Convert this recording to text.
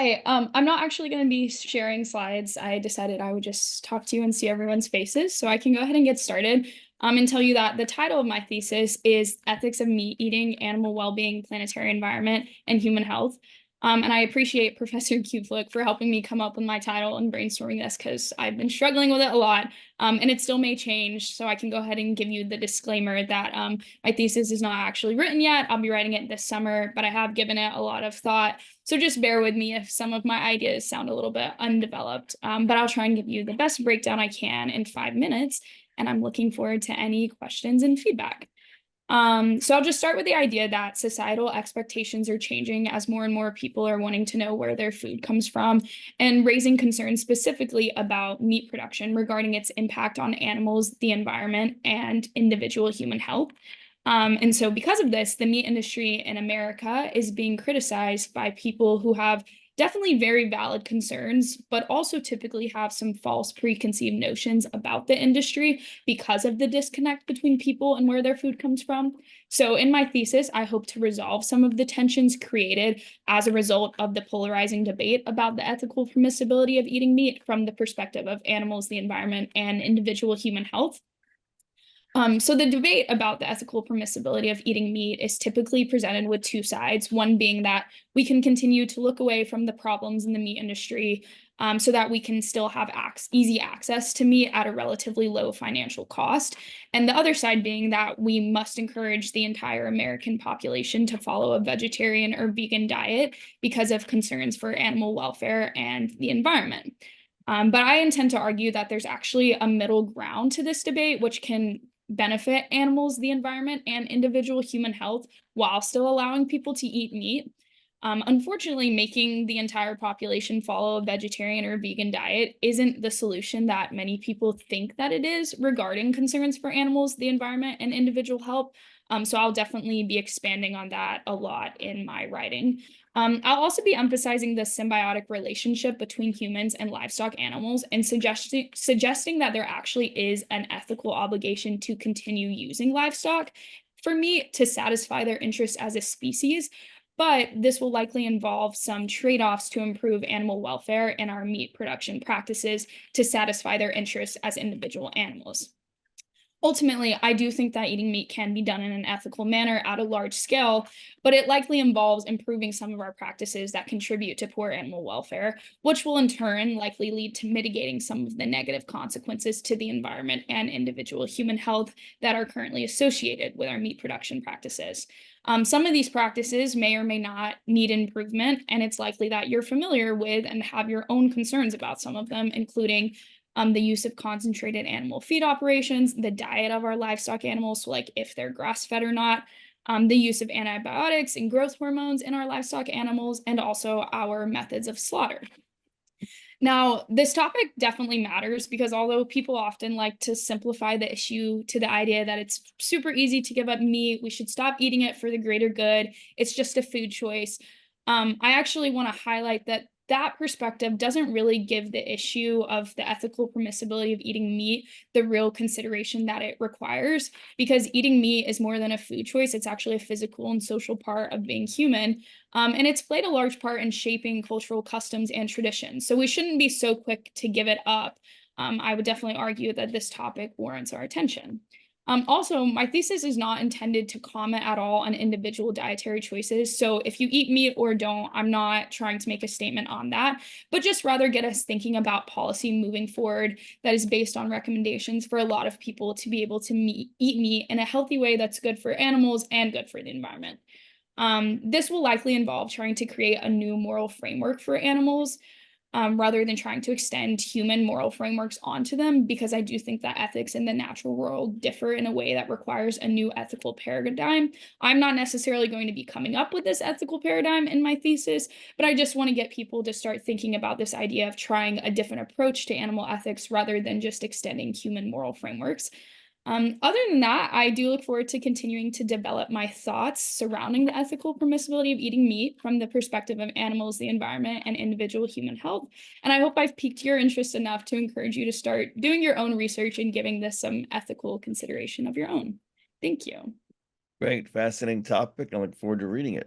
Hi, I'm not actually going to be sharing slides. I decided I would just talk to you and see everyone's faces, so I can go ahead and get started and tell you that the title of my thesis is Ethics of Meat Eating, Animal Wellbeing, Planetary Environment, and Human Health. And I appreciate Professor Kublik for helping me come up with my title and brainstorming this because I've been struggling with it a lot, and it still may change. So I can go ahead and give you the disclaimer that my thesis is not actually written yet. I'll be writing it this summer, but I have given it a lot of thought. So just bear with me if some of my ideas sound a little bit undeveloped, but I'll try and give you the best breakdown I can in 5 minutes. And I'm looking forward to any questions and feedback. So I'll just start with the idea that societal expectations are changing as more and more people are wanting to know where their food comes from and raising concerns specifically about meat production regarding its impact on animals, the environment, and individual human health. And so because of this, the meat industry in America is being criticized by people who have definitely very valid concerns, but also typically have some false preconceived notions about the industry because of the disconnect between people and where their food comes from. So in my thesis, I hope to resolve some of the tensions created as a result of the polarizing debate about the ethical permissibility of eating meat from the perspective of animals, the environment, and individual human health. So the debate about the ethical permissibility of eating meat is typically presented with two sides, one being that we can continue to look away from the problems in the meat industry so that we can still have easy access to meat at a relatively low financial cost. And the other side being that we must encourage the entire American population to follow a vegetarian or vegan diet because of concerns for animal welfare and the environment. But I intend to argue that there's actually a middle ground to this debate, which can benefit animals, the environment, and individual human health while still allowing people to eat meat. Unfortunately, making the entire population follow a vegetarian or vegan diet isn't the solution that many people think that it is regarding concerns for animals, the environment, and individual health. So I'll definitely be expanding on that a lot in my writing. I'll also be emphasizing the symbiotic relationship between humans and livestock animals and suggesting that there actually is an ethical obligation to continue using livestock for meat to satisfy their interests as a species. But this will likely involve some trade-offs to improve animal welfare in our meat production practices to satisfy their interests as individual animals. Ultimately, I do think that eating meat can be done in an ethical manner at a large scale, but it likely involves improving some of our practices that contribute to poor animal welfare, which will in turn likely lead to mitigating some of the negative consequences to the environment and individual human health that are currently associated with our meat production practices. Some of these practices may or may not need improvement, and it's likely that you're familiar with and have your own concerns about some of them, including the use of concentrated animal feed operations, the diet of our livestock animals, so like if they're grass-fed or not, the use of antibiotics and growth hormones in our livestock animals, and also our methods of slaughter. Now, this topic definitely matters because although people often like to simplify the issue to the idea that it's super easy to give up meat, we should stop eating it for the greater good, it's just a food choice. I actually want to highlight that that perspective doesn't really give the issue of the ethical permissibility of eating meat the real consideration that it requires, because eating meat is more than a food choice. It's actually a physical and social part of being human. And it's played a large part in shaping cultural customs and traditions. So we shouldn't be so quick to give it up. I would definitely argue that this topic warrants our attention. Also, my thesis is not intended to comment at all on individual dietary choices. So if you eat meat or don't, I'm not trying to make a statement on that, but just rather get us thinking about policy moving forward that is based on recommendations for a lot of people to be able to eat meat in a healthy way that's good for animals and good for the environment. This will likely involve trying to create a new moral framework for animals rather than trying to extend human moral frameworks onto them, because I do think that ethics in the natural world differ in a way that requires a new ethical paradigm. I'm not necessarily going to be coming up with this ethical paradigm in my thesis, but I just want to get people to start thinking about this idea of trying a different approach to animal ethics rather than just extending human moral frameworks. Other than that, I do look forward to continuing to develop my thoughts surrounding the ethical permissibility of eating meat from the perspective of animals, the environment, and individual human health. And I hope I've piqued your interest enough to encourage you to start doing your own research and giving this some ethical consideration of your own. Thank you. Great, fascinating topic. I look forward to reading it.